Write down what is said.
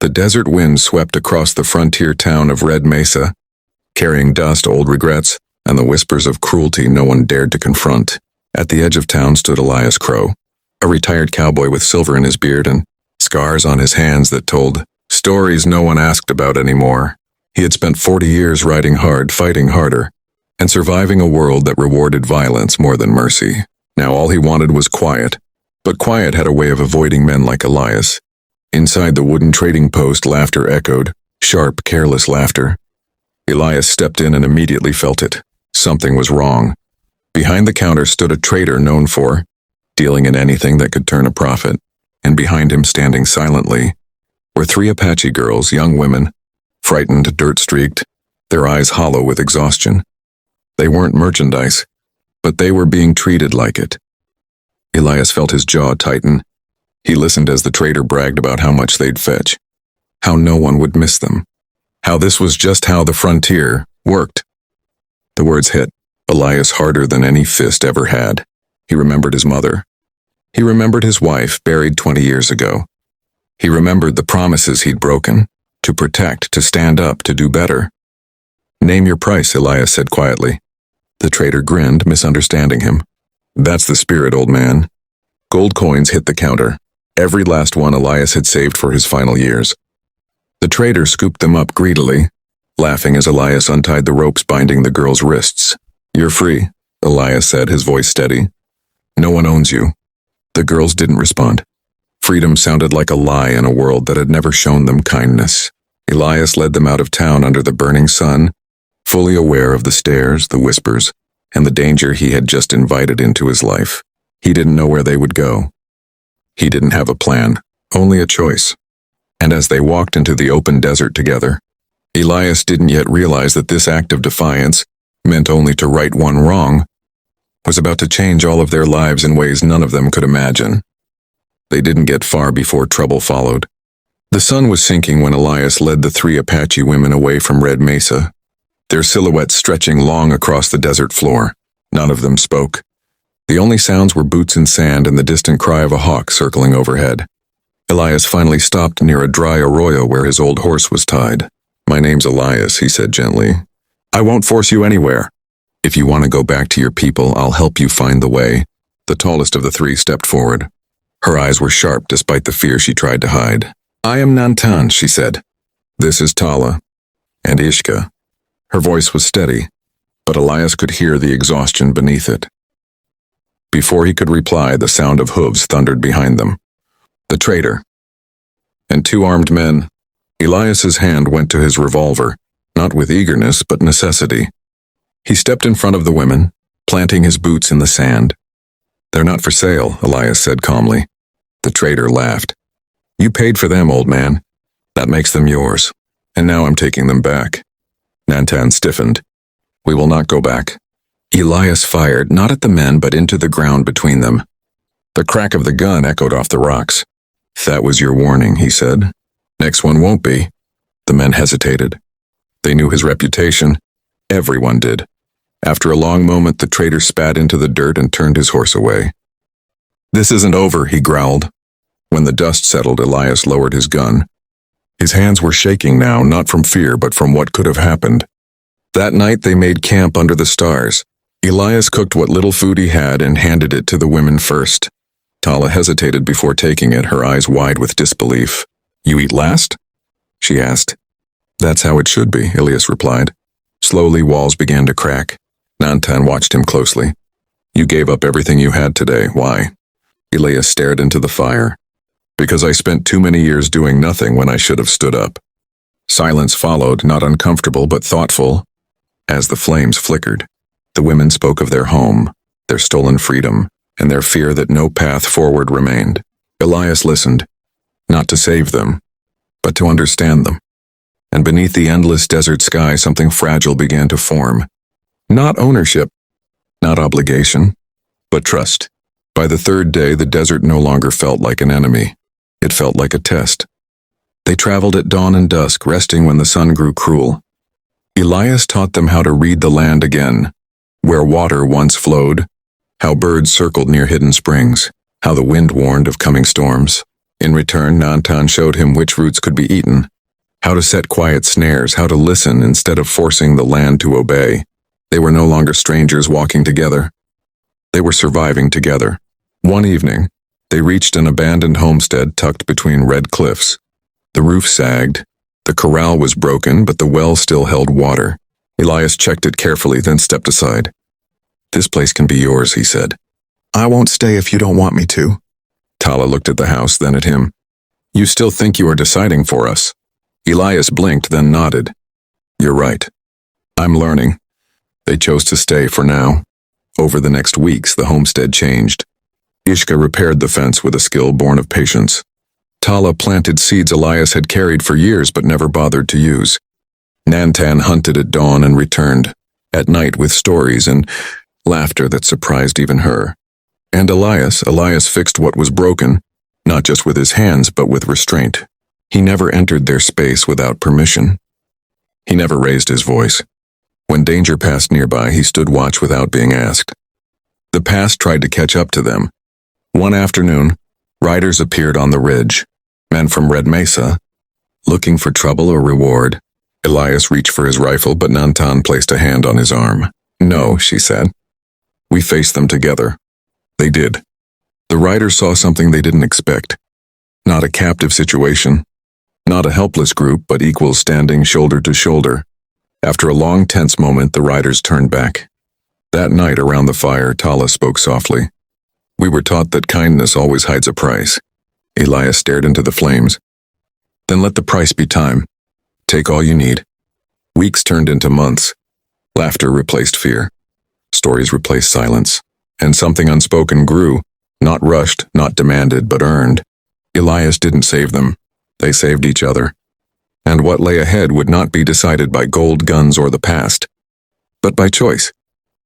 The desert wind swept across the frontier town of Red Mesa, carrying dust, old regrets, and the whispers of cruelty no one dared to confront. At the edge of town stood Elias Crow, a retired cowboy with silver in his beard and scars on his hands that told stories no one asked about anymore. He had spent 40 years riding hard, fighting harder, and surviving a world that rewarded violence more than mercy. Now all he wanted was quiet, but quiet had a way of avoiding men like Elias. Inside the wooden trading post, laughter echoed, sharp, careless laughter. Elias stepped in and immediately felt it. Something was wrong. Behind the counter stood a trader known for dealing in anything that could turn a profit, and behind him, standing silently, were 3 Apache girls, young women, frightened, dirt-streaked, their eyes hollow with exhaustion. They weren't merchandise, but they were being treated like it. Elias felt his jaw tighten. He listened as the trader bragged about how much they'd fetch, how no one would miss them, how this was just how the frontier worked. The words hit Elias harder than any fist ever had. He remembered his mother. He remembered his wife, buried 20 years ago. He remembered the promises he'd broken, to protect, to stand up, to do better. "Name your price," Elias said quietly. The trader grinned, misunderstanding him. "That's the spirit, old man." Gold coins hit the counter, every last one Elias had saved for his final years. The trader scooped them up greedily, laughing as Elias untied the ropes binding the girl's wrists. "You're free," Elias said, his voice steady. "No one owns you." The girls didn't respond. Freedom sounded like a lie in a world that had never shown them kindness. Elias led them out of town under the burning sun, fully aware of the stares, the whispers, and the danger he had just invited into his life. He didn't know where they would go. He didn't have a plan, only a choice. And as they walked into the open desert together, Elias didn't yet realize that this act of defiance, meant only to right one wrong, was about to change all of their lives in ways none of them could imagine. They didn't get far before trouble followed. The sun was sinking when Elias led the 3 Apache women away from Red Mesa, their silhouettes stretching long across the desert floor. None of them spoke. The only sounds were boots in sand and the distant cry of a hawk circling overhead. Elias finally stopped near a dry arroyo where his old horse was tied. "My name's Elias," he said gently. "I won't force you anywhere. If you want to go back to your people, I'll help you find the way." The tallest of the 3 stepped forward. Her eyes were sharp despite the fear she tried to hide. "I am Nantan," she said. "This is Tala. And Ishka." Her voice was steady, but Elias could hear the exhaustion beneath it. Before he could reply, the sound of hooves thundered behind them. The trader. And 2 armed men. Elias's hand went to his revolver, not with eagerness, but necessity. He stepped in front of the women, planting his boots in the sand. "They're not for sale," Elias said calmly. The trader laughed. "You paid for them, old man. That makes them yours. And now I'm taking them back." Nantan stiffened. "We will not go back." Elias fired, not at the men, but into the ground between them. The crack of the gun echoed off the rocks. "That was your warning," he said. "Next one won't be." The men hesitated. They knew his reputation. Everyone did. After a long moment, the trader spat into the dirt and turned his horse away. "This isn't over," he growled. When the dust settled, Elias lowered his gun. His hands were shaking now, not from fear, but from what could have happened. That night they made camp under the stars. Elias cooked what little food he had and handed it to the women first. Tala hesitated before taking it, her eyes wide with disbelief. "You eat last?" she asked. "That's how it should be," Elias replied. Slowly, walls began to crack. Nantan watched him closely. "You gave up everything you had today. Why?" Elias stared into the fire. "Because I spent too many years doing nothing when I should have stood up." Silence followed, not uncomfortable but thoughtful. As the flames flickered, the women spoke of their home, their stolen freedom, and their fear that no path forward remained. Elias listened, not to save them, but to understand them. And beneath the endless desert sky, something fragile began to form. Not ownership, not obligation, but trust. By the 3rd day, the desert no longer felt like an enemy. It felt like a test. They traveled at dawn and dusk, resting when the sun grew cruel. Elias taught them how to read the land again, where water once flowed, how birds circled near hidden springs, how the wind warned of coming storms. In return, Nantan showed him which roots could be eaten, how to set quiet snares, how to listen instead of forcing the land to obey. They were no longer strangers walking together. They were surviving together. One evening, they reached an abandoned homestead tucked between red cliffs. The roof sagged. The corral was broken, but the well still held water. Elias checked it carefully, then stepped aside. "This place can be yours," he said. "I won't stay if you don't want me to." Tala looked at the house, then at him. "You still think you are deciding for us?" Elias blinked, then nodded. "You're right. I'm learning." They chose to stay for now. Over the next weeks, the homestead changed. Ishka repaired the fence with a skill born of patience. Tala planted seeds Elias had carried for years but never bothered to use. Nantan hunted at dawn and returned, at night with stories and laughter that surprised even her. And Elias fixed what was broken, not just with his hands but with restraint. He never entered their space without permission. He never raised his voice. When danger passed nearby, he stood watch without being asked. The past tried to catch up to them. One afternoon, riders appeared on the ridge, men from Red Mesa, looking for trouble or reward. Elias reached for his rifle, but Nantan placed a hand on his arm. "No," she said. "We faced them together." They did. The riders saw something they didn't expect. Not a captive situation. Not a helpless group, but equals standing shoulder to shoulder. After a long, tense moment, the riders turned back. That night, around the fire, Tala spoke softly. "We were taught that kindness always hides a price." Elias stared into the flames. "Then let the price be time. Take all you need." Weeks turned into months. Laughter replaced fear. Stories replaced silence. And something unspoken grew, not rushed, not demanded, but earned. Elias didn't save them. They saved each other. And what lay ahead would not be decided by gold guns or the past, but by choice.